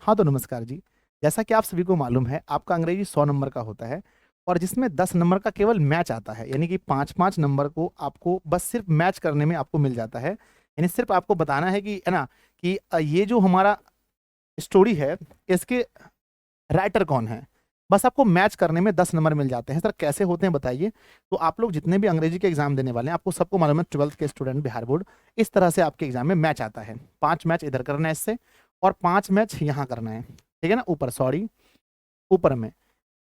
हाँ तो नमस्कार जी। जैसा कि आप सभी को मालूम है, आपका अंग्रेजी 100 नंबर का होता है और जिसमें 10 नंबर का केवल मैच आता है, यानी कि 5-5 नंबर को आपको बस सिर्फ मैच करने में आपको मिल जाता है। यानी सिर्फ आपको बताना है ना कि ये जो हमारा स्टोरी है, इसके राइटर कौन है। बस आपको मैच करने में 10 नंबर मिल जाते हैं। सर कैसे होते हैं बताइए। तो आप लोग जितने भी अंग्रेजी के एग्जाम देने वाले हैं, आपको सबको मालूम है 12th के स्टूडेंट बिहार बोर्ड, इस तरह से आपके एग्जाम में मैच आता है। 5 मैच इधर करना है इससे और 5 मैच यहाँ करना है, ठीक है ना, ऊपर सॉरी ऊपर में।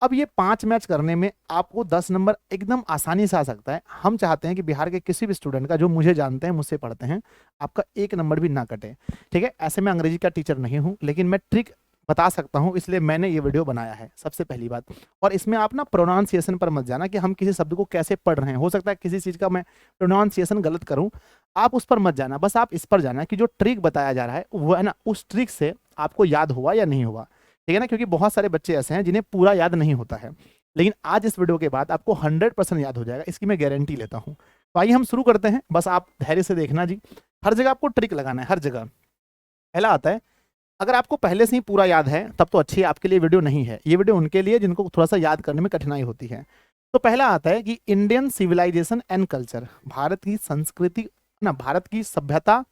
अब ये 5 मैच करने में आपको 10 नंबर एकदम आसानी से आ सकता है। हम चाहते हैं कि बिहार के किसी भी स्टूडेंट का, जो मुझे जानते हैं, मुझसे पढ़ते हैं, आपका 1 नंबर भी ना कटे, ठीक है। ऐसे मैं अंग्रेजी का टीचर नहीं हूं, लेकिन मैं ट्रिक बता सकता हूं, इसलिए मैंने ये वीडियो बनाया है। सबसे पहली बात, और इसमें आप ना प्रोनाउंसिएशन पर मत जाना कि हम किसी शब्द को कैसे पढ़ रहे हैं। हो सकता है किसी चीज का मैं प्रोनाउंसिएशन गलत करूं, आप उस पर मत जाना। बस आप इस पर जाना कि जो ट्रिक बताया जा रहा है वो है ना, उस ट्रिक से आपको याद हुआ या नहीं हुआ, ठीक है ना। क्योंकि बहुत सारे बच्चे ऐसे हैं जिन्हें पूरा याद नहीं होता है, लेकिन आज इस वीडियो के बाद आपको 100% याद हो जाएगा, इसकी मैं गारंटी लेता हूं। तो आइए हम शुरू करते हैं। बस आप धैर्य से देखना जी, हर जगह आपको ट्रिक लगाना है, हर जगह। पहला आता है, अगर आपको पहले से ही पूरा याद है तब तो अच्छी है, आपके लिए वीडियो नहीं है। ये वीडियो उनके लिए जिनको थोड़ा सा याद करने में कठिनाई होती है। तो पहला आता है कि Indian civilization and culture, Bharat की संस्कृति ना, भारत की सभ्यता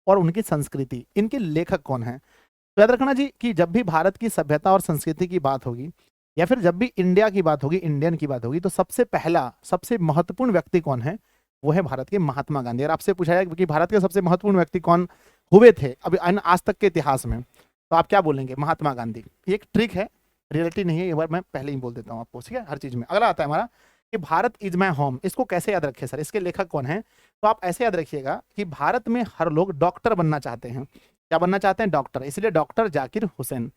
और उनकी संस्कृति, इनके लेखक कौन है। तो याद रखना जी कि जब भी भारत की सभ्यता और संस्कृति की बात होगी, या फिर जब भी इंडिया की बात होगी, इंडियन की बात होगी, तो सबसे पहला सबसे महत्वपूर्ण व्यक्ति कौन है, वो है भारत के महात्मा गांधी। और आपसे पूछा जाए कि भारत के सबसे महत्वपूर्ण व्यक्ति कौन हुए थे अभी आज तक के इतिहास में, तो आप क्या बोलेंगे, महात्मा गांधी। ये एक ट्रिक है, रियलिटी नहीं है, ये बार मैं पहले ही बोल देता हूँ आपको, ठीक है, हर चीज में। अगला आता है हमारा कि भारत इज माई होम। इसको कैसे याद रखें सर, इसके लेखक कौन है। तो आप ऐसे याद रखिएगा कि भारत में हर लोग डॉक्टर बनना चाहते हैं। क्या बनना चाहते हैं, डॉक्टर, इसलिए डॉक्टर जाकिर हुसैन।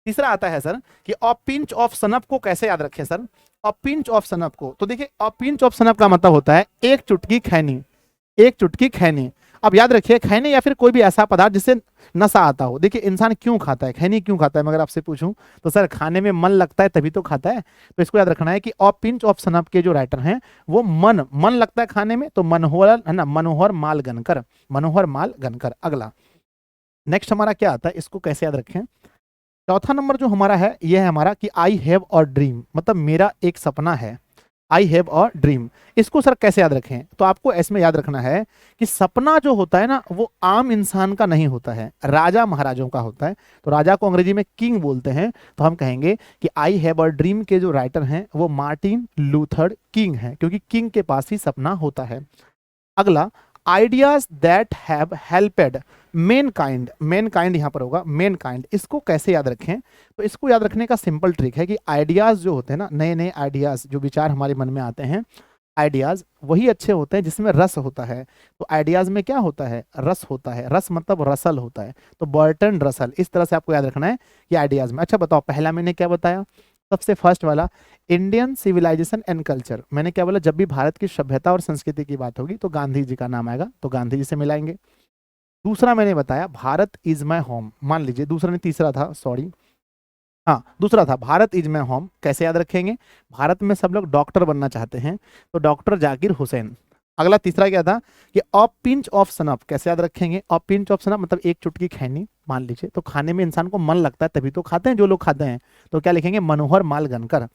तीसरा आता है सर कि अ पिंच ऑफ सनप को कैसे याद रखें sir, a pinch of snuff को। तो देखिए, अ पिंच ऑफ सनप का मतलब होता है एक चुटकी खैनी, एक चुटकी खैनी। अब याद रखिए, खैनी या फिर कोई भी ऐसा पदार्थ जिससे नशा आता हो। देखिए, इंसान क्यों खाता है, खैनी क्यों खाता है, मगर आपसे पूछूं तो सर खाने में मन लगता है तभी तो खाता है। तो इसको याद रखना है कि अ पिंच ऑफ सनप के जो राइटर हैं वो मन लगता है खाने में, तो मनोहर है ना, मनोहर माल गनकर, मनोहर माल गनकर। अगला नेक्स्ट हमारा क्या आता है, इसको कैसे याद रखें। चौथा नंबर जो हमारा है, ये है हमारा कि आई हैव अ ड्रीम, मतलब मेरा एक सपना है। आई हैव अ ड्रीम, इसको सर कैसे याद रखें। तो आपको इसमें याद रखना है कि सपना जो होता है ना, वो आम इंसान का नहीं होता है, राजा महाराजों का होता है। तो राजा को अंग्रेजी में किंग बोलते हैं। तो हम कहेंगे कि आई हैव अ ड्रीम के जो राइटर हैं वो मार्टिन लूथर किंग है, क्योंकि किंग के पास ही सपना होता है। अगला, ideas that have helped mankind, mankind यहां पर होगा, मैनकाइंड। इसको कैसे याद रखें। तो इसको याद रखने का सिंपल ट्रिक है कि आइडियाज जो होते हैं ना, नए नए आइडियाज, जो विचार हमारे मन में आते हैं, आइडियाज वही अच्छे होते हैं जिसमें रस होता है। तो आइडियाज में क्या होता है, रस होता है, रस मतलब रसल होता है। तो बर्टन रसल, इस तरह से आपको याद रखना है कि आइडियाज में। अच्छा बताओ, पहला मैंने क्या बताया, सबसे फर्स्ट वाला इंडियन सिविलाइजेशन एंड कल्चर, मैंने क्या बोला, जब भी भारत की सभ्यता और संस्कृति की बात होगी तो गांधी जी का नाम आएगा, तो गांधी जी से मिलाएंगे। दूसरा मैंने बताया भारत इज माई होम, मान लीजिए दूसरा नहीं तीसरा था, सॉरी, हाँ दूसरा था भारत इज माई होम। कैसे याद रखेंगे, भारत में सब लोग डॉक्टर बनना चाहते हैं, तो डॉक्टर जाकिर हुसैन। अगला तीसरा क्या था कि अ पिंच ऑफ सनप, कैसे याद रखेंगे, अ पिंच ऑफ सनप मतलब एक चुटकी खैनी, मान लीजिए। तो खाने में इंसान को मन लगता है तभी तो खाते हैं, जो लोग खाते हैं। तो क्या लिखेंगे, मनोहर माल गनकर।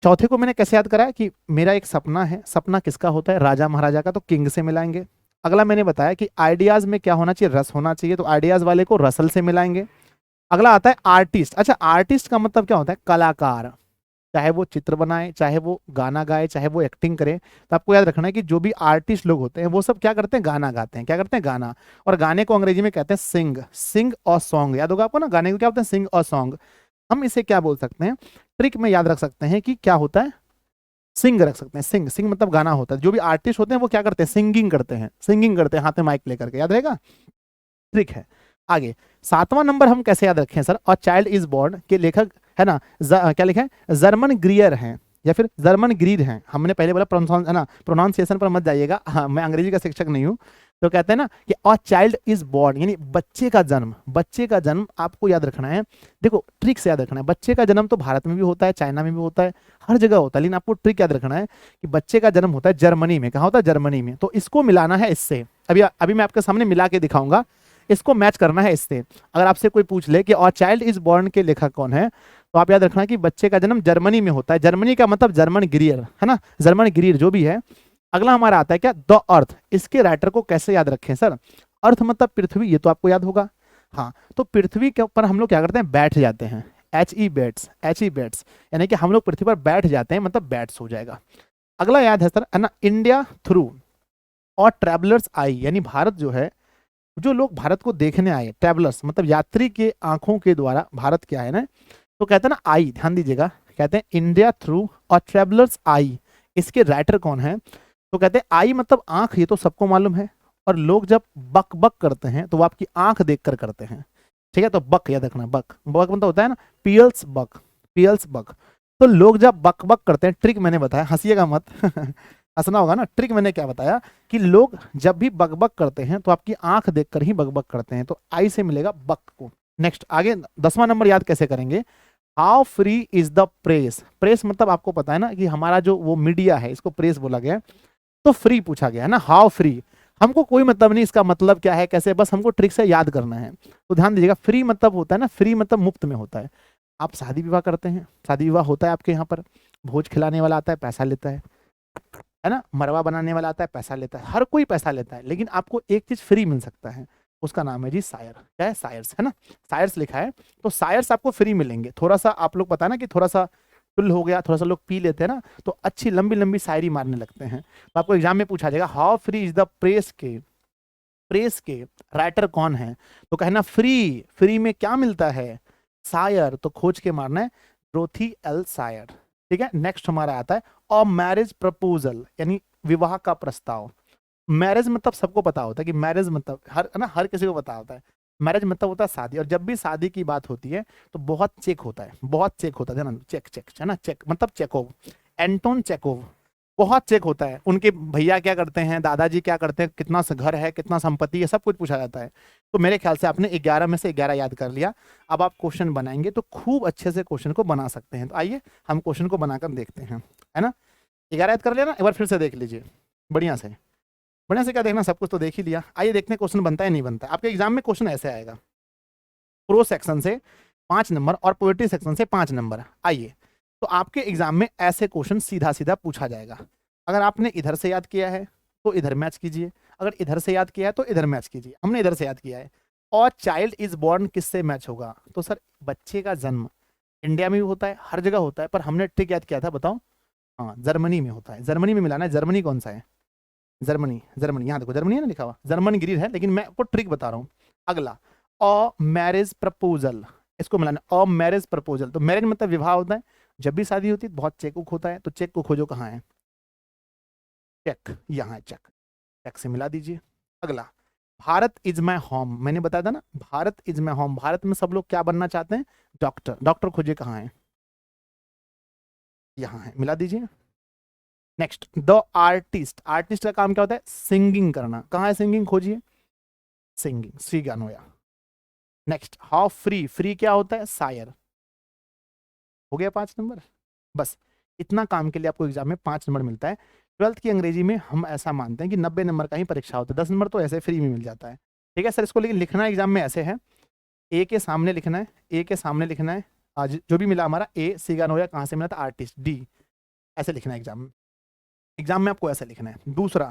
चौथे को मैंने कैसे याद कराया कि मेरा एक सपना है, सपना किसका होता है, राजा महाराजा का, तो किंग से मिलाएंगे। अगला मैंने बताया कि आइडियाज में क्या होना चाहिए, रस होना चाहिए, तो आइडियाज वाले को रसल से मिलाएंगे। अगला आता है आर्टिस्ट। अच्छा, आर्टिस्ट का मतलब क्या होता है, कलाकार, चाहे वो चित्र बनाए, चाहे वो गाना गाए, चाहे वो एक्टिंग करे। तो आपको याद रखना है कि जो भी आर्टिस्ट लोग होते हैं वो सब क्या करते हैं, गाना गाते हैं। क्या करते हैं, गाना। और गाने को अंग्रेजी में कहते हैं सिंग, सिंग और सॉन्ग। याद होगा आपको ना, गाने को क्या होता है, सिंग और सॉन्ग। हम इसे क्या बोल सकते हैं, ट्रिक में याद रख सकते हैं कि क्या होता है, सिंग रख सकते हैं। सिंग, सिंग मतलब गाना होता है। जो भी आर्टिस्ट होते हैं वो क्या करते हैं, सिंगिंग करते हैं, सिंगिंग करते हैं, हाथ में माइक लेकर के, याद रहेगा, ट्रिक है। आगे सातवां नंबर हम कैसे याद रखें सर, और चाइल्ड इज बोर्न के लेखक है ना, क्या लिखा है, जर्मन ग्रियर हैं या फिर जर्मन ग्रीड हैं। हमने पहले बोला है ना, प्रोनाउंसिएशन पर मत जाइएगा, हाँ मैं अंग्रेजी का शिक्षक नहीं हूँ। तो कहते हैं ना कि अ चाइल्ड इज बोर्न, यानी बच्चे का जन्म, बच्चे का जन्म आपको याद रखना है। देखो ट्रिक से याद रखना है, बच्चे का जन्म तो भारत में भी होता है, चाइना में भी होता है, हर जगह होता है, लेकिन आपको ट्रिक याद रखना है कि बच्चे का जन्म होता है जर्मनी में। कहाँ होता है, जर्मनी में। तो इसको मिलाना है इससे, अभी अभी मैं आपके सामने मिला के दिखाऊंगा इसको मैच करना है इससे। अगर आपसे कोई पूछ ले कि और चाइल्ड इज बॉर्न के लेखक कौन है, तो आप याद रखना कि बच्चे का जन्म जर्मनी में होता है। जर्मनी का मतलब जर्मन ग्रीयर है ना, जर्मन ग्रीयर जो भी है। अगला हमारा आता है क्या, द अर्थ। इसके राइटर को कैसे याद रखें सर, अर्थ मतलब पृथ्वी, ये तो आपको याद होगा। हाँ, तो पृथ्वी के ऊपर हम लोग क्या करते हैं, बैठ जाते हैं, H E bats, H E bats, यानी कि हम लोग पृथ्वी पर बैठ जाते हैं, मतलब बैट्स हो जाएगा। अगला याद है सर, है ना, इंडिया थ्रू और ट्रैवलर्स आई, यानी भारत जो है, जो लोग भारत को देखने आए, ट्रैवलर्स मतलब यात्री के आंखों के द्वारा भारत क्या है ना, तो कहते हैं ना आई, ध्यान दीजिएगा, कहते हैं इंडिया थ्रू और ट्रैवलर्स आई। इसके राइटर कौन है, तो कहते हैं आई मतलब आंख, ये तो सबको मालूम है, और लोग जब बक बक करते हैं तो वो आपकी आंख देखकर करते हैं, ठीक है। तो बक याद रखना, बक बक मतलब होता है ना पियल्स बक, पियल्स बक। तो लोग जब बक बक करते हैं, ट्रिक मैंने बताया, हंसिएगा मत हंसना होगा ना, ट्रिक मैंने क्या बताया कि लोग जब भी बक बक करते हैं तो आपकी आंख देखकर ही बक बक करते हैं, तो आई से मिलेगा बक को। नेक्स्ट आगे 10वां नंबर याद कैसे करेंगे, how free is the press. Press मतलब आपको पता है ना कि हमारा जो वो मीडिया है, इसको प्रेस बोला गया, तो फ्री पूछा गया है ना, हाउ फ्री। हमको कोई मतलब नहीं इसका मतलब क्या है कैसे, बस हमको ट्रिक से याद करना है। तो ध्यान दीजिएगा, फ्री मतलब होता है ना, फ्री मतलब मुफ्त में होता है। आप शादी विवाह करते हैं, शादी विवाह होता है आपके यहाँ पर, भोज खिलाने वाला आता है, पैसा लेता है ना, मरवा बनाने वाला आता है, पैसा लेता है, हर कोई पैसा लेता है, लेकिन आपको एक चीज फ्री मिल सकता है, उसका नाम है जी शायर। क्या है, शायर्स, है ना, शायर्स लिखा है, तो शायर्स आपको फ्री मिलेंगे। थोड़ा सा आप लोग पता है ना कि थोड़ा सा टुल हो गया, थोड़ा सा लोग पी लेते हैं ना, तो अच्छी लंबी लंबी शायरी मारने लगते हैं। तो आपको एग्जाम में पूछा जाएगा how free is the press के, प्रेस के राइटर कौन है, तो कहना फ्री, फ्री में क्या मिलता है, शायर, तो खोज के मारना है डोरोथी एल शायर, ठीक है। नेक्स्ट हमारा आता है अ मैरिज प्रपोजल, यानी विवाह का प्रस्ताव। मैरिज मतलब सबको पता होता है कि मैरिज मतलब हर, है ना, हर किसी को पता होता है, मैरिज मतलब होता है शादी। और जब भी शादी की बात होती है तो बहुत चेक होता है, बहुत चेक होता है ना, चेक चेक है ना, चेक मतलब चेकोव, एंटोन चेकोव, बहुत चेक होता है। उनके भैया क्या करते हैं, दादाजी क्या करते हैं, कितना घर है, कितना संपत्ति है, सब कुछ पूछा जाता है। तो मेरे ख्याल से आपने 11 में से 11 याद कर लिया। अब आप क्वेश्चन बनाएंगे तो खूब अच्छे से क्वेश्चन को बना सकते हैं। तो आइए हम क्वेश्चन को बनाकर देखते हैं, है ना। 11 याद कर लिया ना, एक बार फिर से देख लीजिए बढ़िया से, बढ़िया से क्या देखना, सब कुछ तो देख ही लिया। आइए देखते हैं क्वेश्चन बनता है नहीं बनता है। आपके एग्जाम में क्वेश्चन ऐसे आएगा, प्रो सेक्शन से 5 नंबर और पोएट्री सेक्शन से 5 नंबर। आइए, तो आपके एग्जाम में ऐसे क्वेश्चन सीधा सीधा पूछा जाएगा। अगर आपने इधर से याद किया है तो इधर मैच कीजिए, अगर इधर से याद किया है तो इधर मैच कीजिए। हमने इधर से याद किया है, और चाइल्ड इज बॉर्न किससे मैच होगा, तो सर बच्चे का जन्म इंडिया में भी होता है, हर जगह होता है, पर हमने ट्रिक याद किया था, बताओ। हाँ, जर्मनी में होता है, जर्मनी में मिलाना है। जर्मनी कौन सा है, जर्मनी, जर्मनी, यहाँ देखो जर्मनी है ना लिखा हुआ, जर्मन ग्रीड है, लेकिन मैं आपको ट्रिक बता रहा हूँ। अगला अ मैरिज प्रपोजल, इसको मिलाना, अ मैरिज प्रपोजल। तो मैरिज मतलब विवाह होता है, जब भी शादी होती है बहुत चेक उक होता है, तो चेक को खोजो कहाँ है, चेक, यहाँ है चेक, चेक से मिला दीजिए। अगला भारत इज माई होम, मैंने बताया था ना, Bharat is my home, Bharat में सब लोग क्या बनना चाहते हैं, डॉक्टर, डॉक्टर खोजिए कहाँ है, यहाँ है, मिला दीजिए। नेक्स्ट द आर्टिस्ट, आर्टिस्ट का काम क्या होता है, सिंगिंग करना, कहाँ है सिंगिंग, खोजिए, सिंगिंग, सी गानोया। नेक्स्ट हाउ फ्री, फ्री क्या होता है, शायर। हो गया 5 नंबर, बस इतना काम के लिए आपको एग्जाम में 5 नंबर मिलता है। 12th की अंग्रेजी में हम ऐसा मानते हैं कि 90 नंबर का ही परीक्षा होता है, 10 नंबर तो ऐसे फ्री में मिल जाता है, ठीक है सर। इसको लेकिन लिखना एग्जाम में ऐसे है, ए के सामने लिखना है, ए के सामने लिखना है, आज जो भी मिला हमारा ए, सिगानोया कहाँ से मिला था, आर्टिस्ट, डी, ऐसे लिखना है एग्जाम में। एग्जाम में आपको ऐसा लिखना है। दूसरा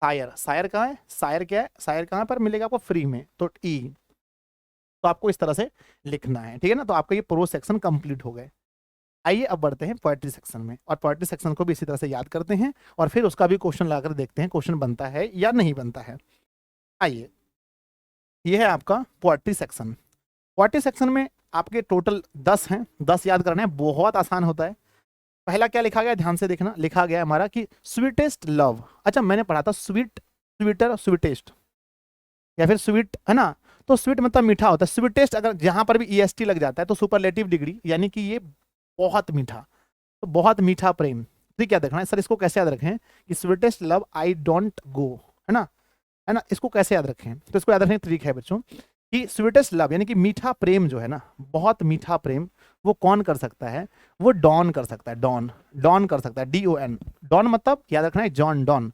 शायर, शायर कहाँ है, शायर क्या है, शायर कहाँ पर मिलेगा आपको, फ्री में, तो ई, तो आपको इस तरह से लिखना है, ठीक है ना। तो आपका ये प्रो सेक्शन कंप्लीट हो गए। आइए अब बढ़ते हैं पोएट्री सेक्शन में, और पोएट्री सेक्शन को भी इसी तरह से याद करते हैं, और फिर उसका भी क्वेश्चन लाकर देखते हैं क्वेश्चन बनता है या नहीं बनता है। आइए, ये है आपका पोएट्री सेक्शन। पोएट्री सेक्शन में आपके टोटल 10 हैं, 10 याद करना है, बहुत आसान होता है। पहला क्या लिखा गया, ध्यान से देखना, लिखा गया है हमारा कि स्वीटेस्ट लव। अच्छा, मैंने पढ़ा था स्वीट, स्वीटर, स्वीटेस्ट, या फिर स्वीट, है ना। तो स्वीट मतलब मीठा होता है, स्वीटेस्ट अगर जहां पर भी ईएसटी लग जाता है तो सुपरलेटिव डिग्री, यानी कि ये बहुत मीठा, तो बहुत मीठा प्रेम। ठीक, क्या देखना है सर, इसको कैसे याद रखें कि sweetest love I don't go, है ना, है ना, इसको कैसे याद रखें, तो इसको याद रखने की ट्रिक है बच्चों कि स्वीटेस्ट लव यानी कि मीठा प्रेम जो है ना, बहुत मीठा प्रेम, वो कौन कर सकता है, वो डॉन कर सकता है, डॉन, डॉन कर सकता है, DON, डॉन मतलब याद रखना है जॉन डॉन,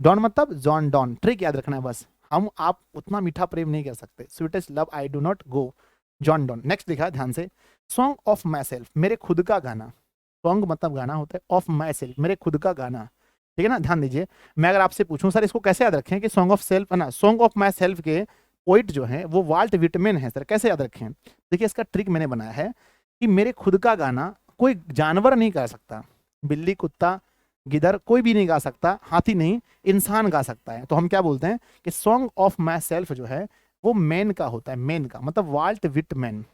डॉन मतलब जॉन डॉन, ट्रिक याद रखना है बस। हम आप उतना मीठा प्रेम नहीं कर सकते। Sweetest love I do not go, John Donne. Next लिखा है ध्यान से, सॉन्ग ऑफ माई सेल्फ, मेरे खुद का गाना। सॉन्ग मतलब गाना होता है, ऑफ माई सेल्फ मेरे खुद का गाना, ठीक है ना। ध्यान दीजिए, मैं अगर आपसे पूछूं सर इसको कैसे याद रखें कि सॉन्ग ऑफ सेल्फ है ना, सॉन्ग ऑफ माई सेल्फ के पोइट जो है वो वाल्ट विटमेन है सर, कैसे याद रखें। देखिए इसका ट्रिक मैंने बनाया है कि मेरे खुद का गाना कोई जानवर नहीं गा सकता, बिल्ली कुत्ता गिदर कोई भी नहीं गा सकता, हाथी नहीं, इंसान गा सकता है। तो हम क्या बोलते हैं कि सॉन्ग ऑफ माई सेल्फ जो है वो मैन का होता है, मैन का मतलब Walt Whitman,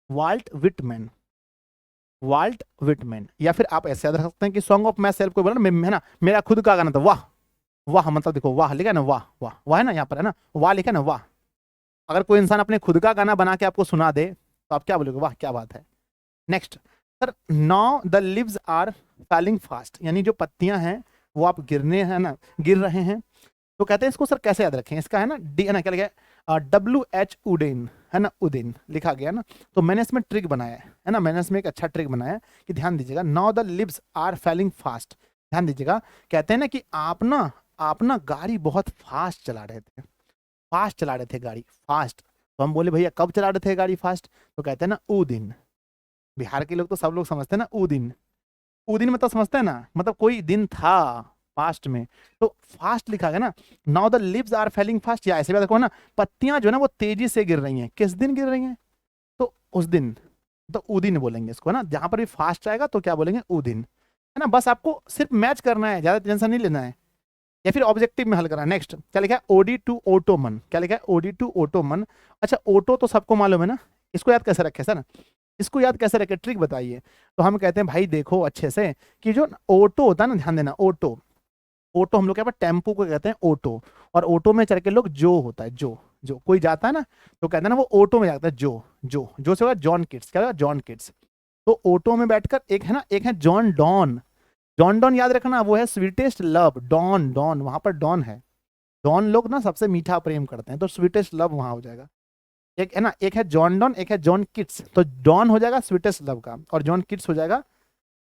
Walt Whitman, Walt Whitman. या फिर आप ऐसे याद रख सकते हैं कि सॉन्ग ऑफ माई सेल्फ को बोला ना, है ना, मेरा खुद का गाना था, वाह वाह, मतलब देखो वाह लिखा है ना, वाह वाह वाह है ना, यहाँ पर है ना वाह लिखा है ना, वाह। अगर कोई इंसान अपने खुद का गाना बना के आपको सुना दे तो आप क्या बोलोगे, वाह क्या बात है। Next sir, now the leaves are falling fast, यानी जो पत्तियां हैं वो आप गिरने हैं ना, गिर रहे हैं। तो कहते हैं इसको सर कैसे याद रखें, इसका है ना डी है ना, क्या लिखा है, WH उडेन है ना, उदेन लिखा गया ना। तो मैंने इसमें ट्रिक बनाया है ना, मैंने इसमें एक अच्छा ट्रिक बनाया है कि ध्यान दीजिएगा, now the leaves are falling fast. ध्यान दीजिएगा, कहते हैं ना कि आप ना गाड़ी बहुत फास्ट चला रहे थे, फास्ट चला रहे थे गाड़ी, फास्ट। तो हम बोले भैया कब चला रहे थे गाड़ी फास्ट, तो कहते हैं ना ऊ दिन। बिहार के लोग तो सब लोग समझते हैं ना ऊ दिन, ऊ दिन मतलब समझते हैं ना, मतलब कोई दिन था पास्ट में। तो फास्ट लिखा गया ना, now the leaves are falling fast, या ऐसे भी देखो ना, पत्तियां जो है ना वो तेजी से गिर रही हैं, किस दिन गिर रही हैं, तो उस दिन, तो ऊ दिन बोलेंगे इसको ना, जहां पर भी फास्ट आएगा तो क्या बोलेंगे, ऊ दिन, है ना। बस आपको सिर्फ मैच करना है, ज्यादा टेंशन नहीं लेना है, या फिर ऑब्जेक्टिव में हल करना है। नेक्स्ट क्या लिखा है, ओडी टू ओटोमन, क्या लिखा है, ओडी टू ओटोमन। अच्छा ओटो तो सबको मालूम है ना, इसको याद कैसे रखे सर, इसको याद कैसे रखे, ट्रिक बताइए। तो हम कहते हैं भाई देखो अच्छे से कि जो ऑटो होता है ना, ध्यान देना, ऑटो, ऑटो हम लोग क्या टेम्पो को कहते हैं ऑटो, और ऑटो में चढ़ के लोग जो होता है, जो कोई जाता है ना तो कहते हैं ना वो ऑटो में जाता है, जो से होगा जॉन किड्स, क्या होगा जॉन किड्स। तो ऑटो में बैठकर एक है ना, एक है जॉन डॉन, जॉन डॉन याद रखना, वो है स्वीटेस्ट लव, डॉन डॉन वहां पर डॉन है, डॉन लोग ना सबसे मीठा प्रेम करते हैं, तो स्वीटेस्ट लव वहां हो जाएगा। एक है ना, एक है जॉन डॉन, एक है जॉन किड्स, तो डॉन हो जाएगा स्वीटेस्ट लव का, और जॉन किड्स हो जाएगा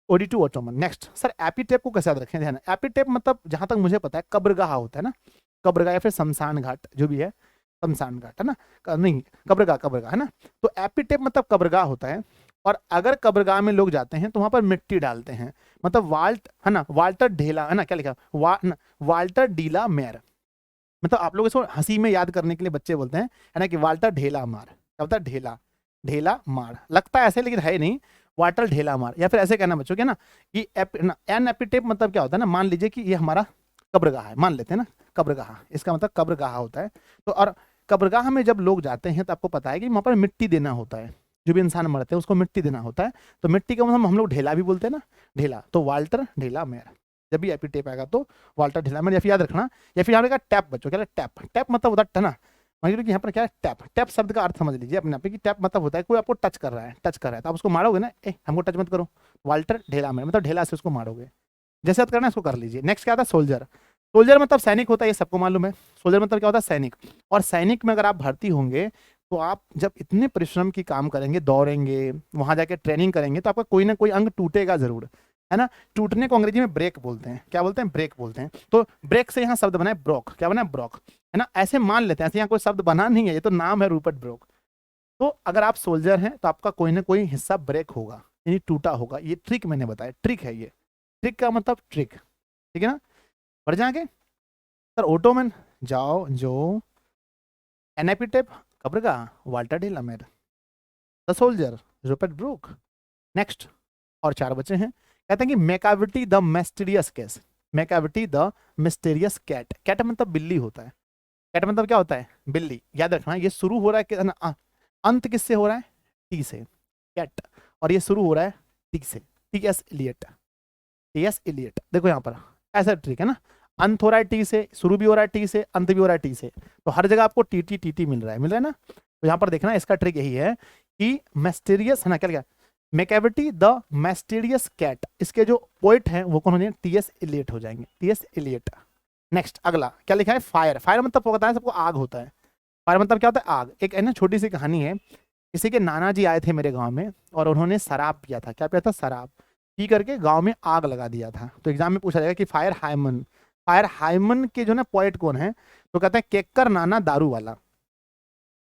ode to autumn. Next sir, epitaph को कैसे याद रखें, ध्यान, एपीटेप मतलब जहां तक मुझे पता है कब्रगाह होता है ना, कब्रगाह या फिर शमशान घाट, जो भी है शमशान घाट है ना, नहीं कब्रगाह है ना। तो एपीटेप मतलब कब्रगाह होता है, और अगर कब्रगाह में लोग जाते हैं तो वहां पर मिट्टी डालते हैं, मतलब वाल्ट है ना, वाल्टर ढेला है ना, क्या लिखा वाल्टर डीला मेयर, मतलब आप लोग इसको हंसी में याद करने के लिए बच्चे बोलते हैं है ना कि वाल्टर ढेला मार, क्या होता है ढेला, ढेला मार, लगता है ऐसे लेकिन है नहीं, वाटर ढेला मार। या फिर ऐसे कहना बच्चों के ना कि एन एपिटेप मतलब क्या होता है ना, मान लीजिए कि ये हमारा कब्रगाह है, मान लेते हैं ना कब्रगाह, इसका मतलब कब्रगाह होता है। तो और कब्रगाह में जब लोग जाते हैं तो आपको पता है कि वहां पर मिट्टी देना होता है, जो भी इंसान मरते हैं उसको मिट्टी देना होता है। तो मिट्टी का मतलब हम लोग ढेला भी बोलते हैं ना, ढेला, तो वाल्टर ढेला मेयर, जब भी एपिटेप आएगा तो वाल्टर ढेला मेयर। या फिर याद रखना, या फिर यहाँ का टैप बच्चों, क्या टैप, टैप मतलब होता है ना, मान लीजिए कि यहाँ पर क्या है टैप, टैप शब्द का अर्थ समझ लीजिए अपने आप कि टैप मतलब होता है कोई आपको टच कर रहा है, टच कर रहा है तो आप उसको मारोगे ना, ए हमको टच मत करो, वाल्टर ढेला में मतलब ढेला से उसको मारोगे, जैसे याद करना है इसको कर लीजिए। नेक्स्ट क्या आता है, सोल्जर, सोल्जर मतलब सैनिक होता है, ये सबको मालूम है, सोल्जर मतलब क्या होता है सैनिक। और सैनिक में अगर आप भर्ती होंगे तो आप जब इतने परिश्रम की काम करेंगे, दौड़ेंगे, वहां जाके ट्रेनिंग करेंगे, तो आपका कोई ना कोई अंग टूटेगा जरूर, है ना। टूटने को अंग्रेजी में ब्रेक बोलते हैं, क्या बोलते हैं, ब्रेक बोलते हैं। तो ब्रेक से यहाँ शब्द बना है ब्रोक, क्या बना है ब्रोक, है ना, ऐसे मान लेते हैं, ऐसे यहाँ कोई शब्द बना नहीं है, ये तो नाम है रूपर्ट ब्रोक। तो अगर आप सोल्जर हैं तो आपका कोई ना कोई हिस्सा ब्रेक होगा, यानी टूटा होगा, ये ट्रिक मैंने बताया, ट्रिक है ये, ट्रिक का मतलब ट्रिक, ठीक है ना। बढ़ जाएंगे सर, ओटोमन जाओ जो, एनएपिटेप कब्रगाह, Walter de la Mare, the soldier Rupert Brooke. Next और 4 बचे हैं, कहते हैं कि Macavity the mysterious case, Macavity the mysterious cat, cat मतलब बिल्ली होता है, कैट मतलब क्या होता है बिल्ली। याद रखना ये शुरू हो रहा है अंत किससे हो रहा है, टी से, कैट, और ये शुरू हो रहा है टी से, टीएस इलियट, टीएस इलियट। देखो यहाँ पर ऐसा ट्रिक है ना, अंत हो रहा है टी से, शुरू भी हो रहा है टी से, अंत भी हो रहा है टी से, तो हर जगह आपको टीटी टीटी मिल रहा है, ना। तो यहाँ पर देखना इसका ट्रिक यही है कि मिस्टीरियस है ना, क्या मैकेविटी द मिस्टीरियस कैट, इसके जो पोइट हैं वो कौन हो जाएंगे, टीएस इलियट हो जाएंगे, टीएस इलियट। नेक्स्ट अगला क्या लिखा है, फायर, फायर मतलब पता है सबको आग होता है, फायर मतलब क्या होता है आग। एक है ना छोटी सी कहानी है, किसी के नाना जी आए थे मेरे गांव में और उन्होंने शराब पिया था, क्या पिया था शराब, पी करके गांव में आग लगा दिया था। तो एग्जाम में पूछा जाएगा कि फायर हाइमन, फायर हाइमन के जो ना पोएट कौन है, तो कहते हैं केक्कर नाना दारू वाला,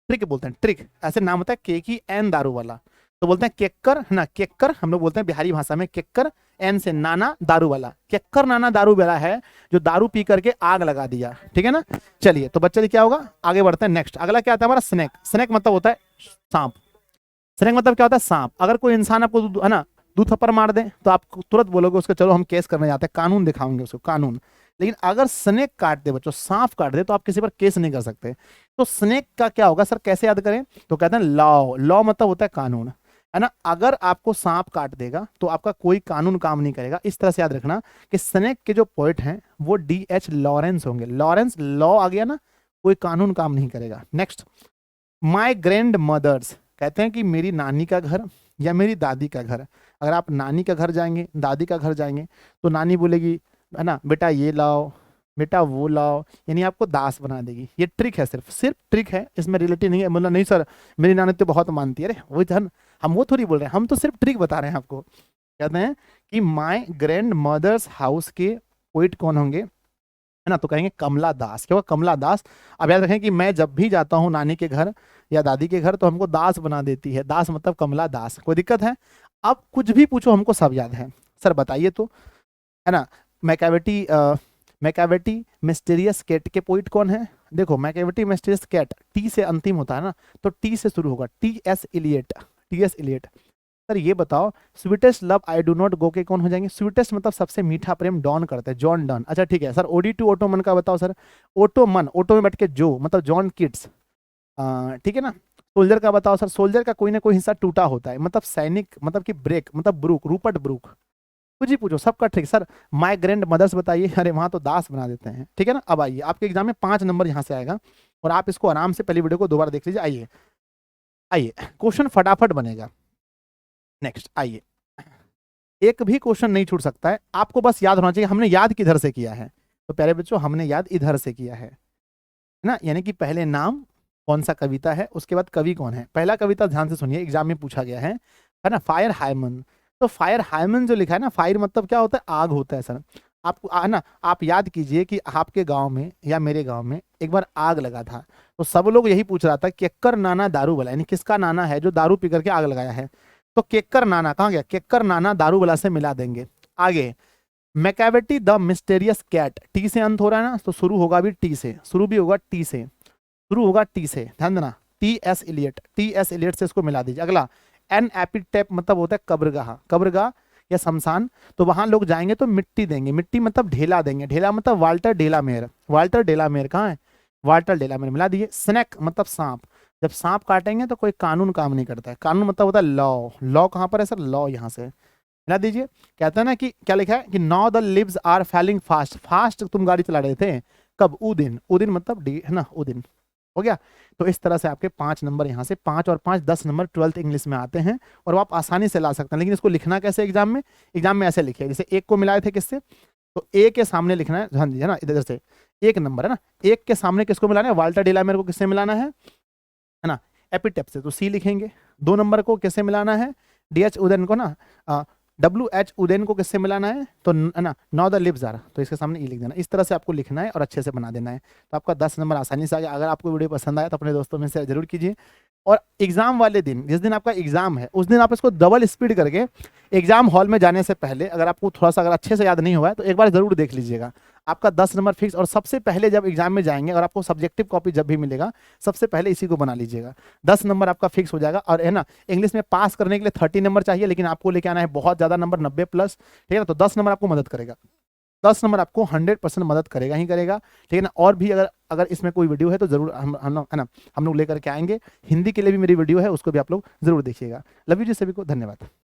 ट्रिक बोलते हैं, ट्रिक ऐसे नाम होता है, के की एन दारू वाला, तो बोलते हैं केक्कर है ना, केक्कर हम लोग बोलते हैं बिहारी भाषा में, केक्कर एन से नाना दारू वाला, केक्कर नाना दारू वाला है जो दारू पी करके आग लगा दिया, ठीक है ना। चलिए तो बच्चे क्या होगा, आगे बढ़ते हैं नेक्स्ट। अगला क्या आता है हमारा, स्नेक। स्नेक मतलब होता है सांप। स्नेक मतलब क्या होता है, सांप। अगर कोई इंसान आपको है ना दो थप्पड़ मार दे तो आप तुरंत बोलोगे उसको चलो हम केस करने जाते हैं, कानून दिखाओगे उसको, कानून। लेकिन अगर स्नेक काट दे बच्चों, सांप काट दे, तो आप किसी पर केस नहीं कर सकते। तो स्नेक का क्या होगा सर, कैसे याद करें, तो कहते हैं लॉ। लॉ मतलब होता है कानून, है ना। अगर आपको सांप काट देगा तो आपका कोई कानून काम नहीं करेगा। इस तरह से याद रखना कि स्नेक के जो पोएट हैं वो D.H. लॉरेंस होंगे। लॉरेंस, लॉ आ गया ना, कोई कानून काम नहीं करेगा। नेक्स्ट, माई ग्रैंड मदर्स, कहते हैं कि मेरी नानी का घर या मेरी दादी का घर। अगर आप नानी का घर जाएंगे, दादी का घर जाएंगे, तो नानी बोलेगी है ना बेटा ये लाओ, बेटा वो लाओ, यानी आपको दास बना देगी। ये ट्रिक है, सिर्फ सिर्फ ट्रिक है, इसमें रिलेटिव नहीं है। मतलब नहीं सर मेरी नानी तो बहुत मानती है, अरे वो धन, हम वो थोड़ी बोल रहे हैं, हम तो सिर्फ ट्रिक बता रहे हैं आपको। कहते हैं कि माई ग्रैंड मदर्स हाउस के पोइट कौन होंगे, है ना, तो कहेंगे कमला दास। क्या होगा, कमला दास। अब याद रखें कि मैं जब भी जाता हूँ नानी के घर या दादी के घर तो हमको दास बना देती है, दास मतलब कमला दास। कोई दिक्कत है, अब कुछ भी पूछो हमको सब याद है। सर बताइए तो, है ना। मैकावेटी मैकावेटी मिस्टीरियस कैट के पोइट कौन है, देखो मैकावेटी मिस्टीरियस कैट टी से अंतिम होता है ना, तो टी से शुरू होगा, T.S. Elliot, T.S. Elliot. Sir ये बताओ sweetest love I do not go के कौन हो जाएंगे, स्वीटेस्ट मतलब सबसे मीठा प्रेम डॉन करते हैं, जॉन डॉन। अच्छा ठीक है सर, OD2 ओटोमन का बताओ सर, ओटोमन, ओटो में बैठ के जो मतलब जॉन किट्स, ठीक है ना। सोल्जर का बताओ सर, सोल्जर का कोई ना कोई हिस्सा टूटा होता है, मतलब सैनिक मतलब कि ब्रेक मतलब ब्रूक, रूपर्ट ब्रूक। कुछ ही पूछो सबका trick. Sir my grandmother's बताइए, अरे वहां तो दास बना देते हैं, ठीक है ना। अब आइए आपके एग्जाम में 5 नंबर यहाँ से आएगा और आप इसको आराम से पहली वीडियो को दोबारा देख लीजिए। आइए आइए क्वेश्चन फटाफट बनेगा। नेक्स्ट आइए, एक भी क्वेश्चन नहीं छूट सकता है, आपको बस याद होना चाहिए हमने याद किधर से किया है। तो प्यारे बच्चों हमने याद इधर से किया है ना, यानी कि पहले नाम कौन सा कविता है, उसके बाद कवि कौन है। पहला कविता ध्यान से सुनिए, एग्जाम में पूछा गया है ना, फायर हाइमन। तो फायर हाइमन जो लिखा है ना, फायर मतलब क्या होता है, आग होता है सर। आपको है ना, आप याद कीजिए कि आपके गांव में या मेरे गांव में एक बार आग लगा था, तो सब लोग यही पूछ रहा था केक्कर नाना दारू वाला, यानी किसका नाना है जो दारू पी करके आग लगाया है। तो केक्कर नाना कहाँ गया, केक्कर नाना दारू वाला से मिला देंगे। आगे, मैकावेटी द मिस्टेरियस कैट, टी से अंत हो रहा है ना, तो शुरू होगा भी टी से, शुरू भी होगा टी से, शुरू होगा टी से, ध्यान देना। T.S. Elliot, T.S. इलियट से इसको मिला दीजिए। अगला, एन एपिटेप मतलब होता है कब्रगाह, कब्रगाह या शमशान। तो वहां लोग जाएंगे तो मिट्टी देंगे, मिट्टी मतलब ढेला देंगे, ढेला मतलब वाल्टर डेलामेयर, वाल्टर डेलामेयर कहाँ है, वाल्टर डेलामेयर मिला दीजिए। स्नैक मतलब सांप, जब सांप काटेंगे तो कोई कानून काम नहीं करता है, कानून मतलब होता है लॉ। लॉ कहाँ पर है सर, लॉ यहाँ से मिला दीजिए। कहते हैं ना कि क्या लिखा है कि now the leaves are falling fast, fast तुम गाड़ी चला रहे थे कब, ऊ दिन, ऊ दिन मतलब डी है ना, ऊ दिन हो गया। तो इस तरह से आपके 5 नंबर यहाँ से, 5 और 5 10 नंबर 12th इंग्लिश में आते हैं और वो आप आसानी से ला सकते हैं। लेकिन इसको लिखना कैसे एग्जाम में, एग्जाम में ऐसे लिखिए जैसे एक को मिलाए थे किससे, तो ए के सामने लिखना है, हाँ जी है ना, इधर से एक नंबर है ना, एक के सामने किसको मिलाना है, वाल्टर डेलामेयर को किससे मिलाना है ना, एपिटेप से, तो सी लिखेंगे। 2 नंबर को किससे मिलाना है, D.H. उदयन को ना, W.H. उदयन को किससे मिलाना है, तो है ना नाउ द लिव्स आर, तो इसके सामने ई लिख देना। इस तरह से आपको लिखना है और अच्छे से बना देना है, तो आपका 10 नंबर आसानी से आ गया। अगर आपको वीडियो पसंद आया तो अपने दोस्तों में शेयर जरूर कीजिए। और एग्जाम वाले दिन, जिस दिन आपका एग्जाम है उस दिन आप इसको डबल स्पीड करके एग्जाम हॉल में जाने से पहले, अगर आपको थोड़ा सा अगर अच्छे से याद नहीं हुआ है तो एक बार जरूर देख लीजिएगा, आपका 10 नंबर फिक्स। और सबसे पहले जब एग्जाम में जाएंगे और आपको सब्जेक्टिव कॉपी जब भी मिलेगा, सबसे पहले इसी को बना लीजिएगा, 10 नंबर आपका फिक्स हो जाएगा। और है ना, इंग्लिश में पास करने के लिए 30 नंबर चाहिए, लेकिन आपको लेके आना है बहुत ज्यादा नंबर, 90+, ठीक है ना। तो 10 नंबर आपको मदद करेगा, 10 नंबर आपको 100% मदद करेगा ही करेगा, ठीक है ना। और भी अगर अगर इसमें कोई वीडियो है तो जरूर हम है ना, हम लोग लेकर के आएंगे। हिंदी के लिए भी मेरी वीडियो है, उसको भी आप लोग जरूर देखिएगा। लव यू जी, सभी को धन्यवाद।